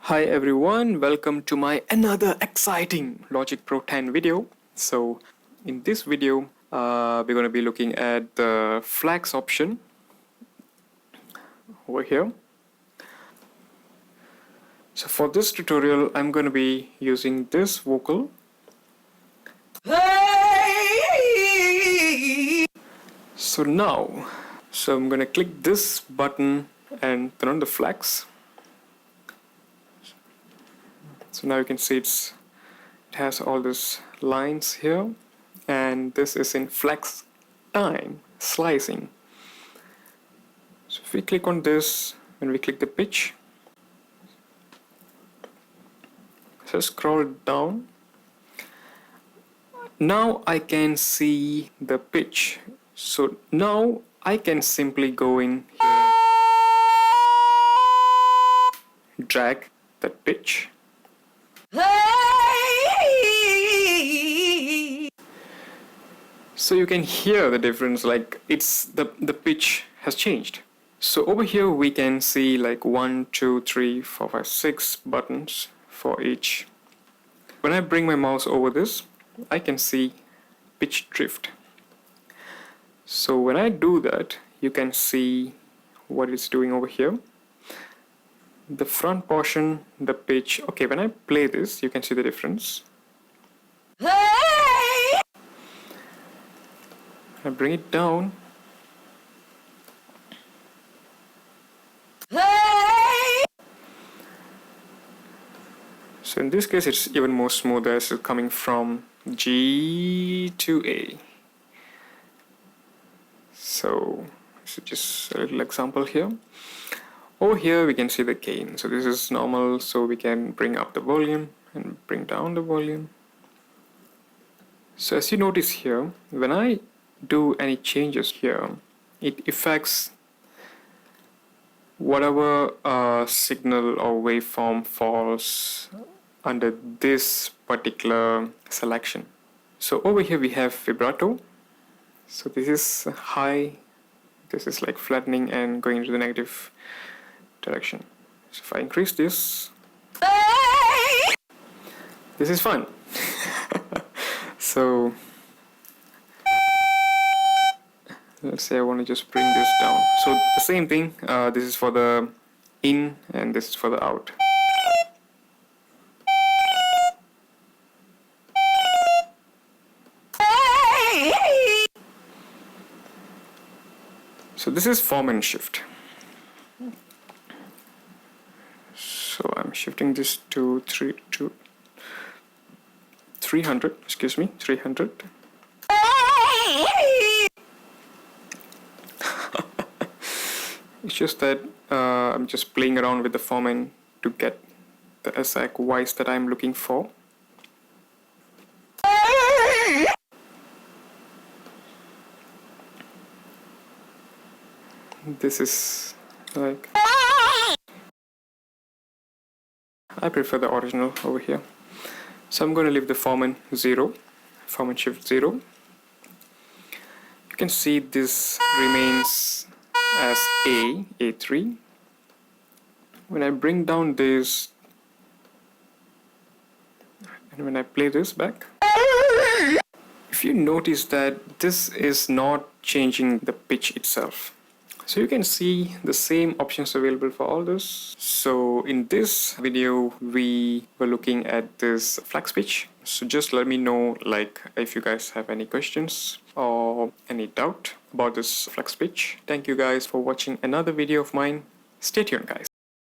Hi everyone, welcome to my another exciting Logic Pro 10 video. So in this video we're going to be looking at the flags option over here. So for this tutorial I'm going to be using this vocal. So I'm going to click this button and turn on the flags. So now you can see it has all these lines here, and this is in flex time slicing. So if we click on this, when we click the pitch, so scroll down. Now I can see the pitch. So now I can simply go in here, drag that pitch. So you can hear the difference, like it's the pitch has changed. So over here we can see like 1, 2, 3, 4, 5, 6 buttons for each. When I bring my mouse over this, I can see pitch drift. So when I do that, you can see what it's doing over here. The front portion, the pitch. Okay, when I play this, you can see the difference. I bring it down. So in this case, it's even more smoother, as it's coming from G to A. So this is just a little example here. Over here we can see the gain. So this is normal, so we can bring up the volume and bring down the volume. So as you notice here, when I do any changes here, it affects whatever signal or waveform falls under this particular selection. So over here we have vibrato. So this is high, this is like flattening and going into the negative direction. So if I increase this is fun. So let's say I want to just bring this down. So the same thing, this is for the in and this is for the out. So this is Formant Shift. So I'm shifting this to 300, excuse me, 300. It's just that I'm just playing around with the Formant to get the exact voice that I'm looking for. This is like, I prefer the original over here. So I'm going to leave the Formant Shift 0. You can see this remains as A3. When I bring down this and when I play this back, if you notice that this is not changing the pitch itself. So you can see the same options available for all this. So in this video we were looking at this flex pitch. So just let me know like if you guys have any questions or any doubt about this flex pitch. Thank you guys for watching another video of mine. Stay tuned guys.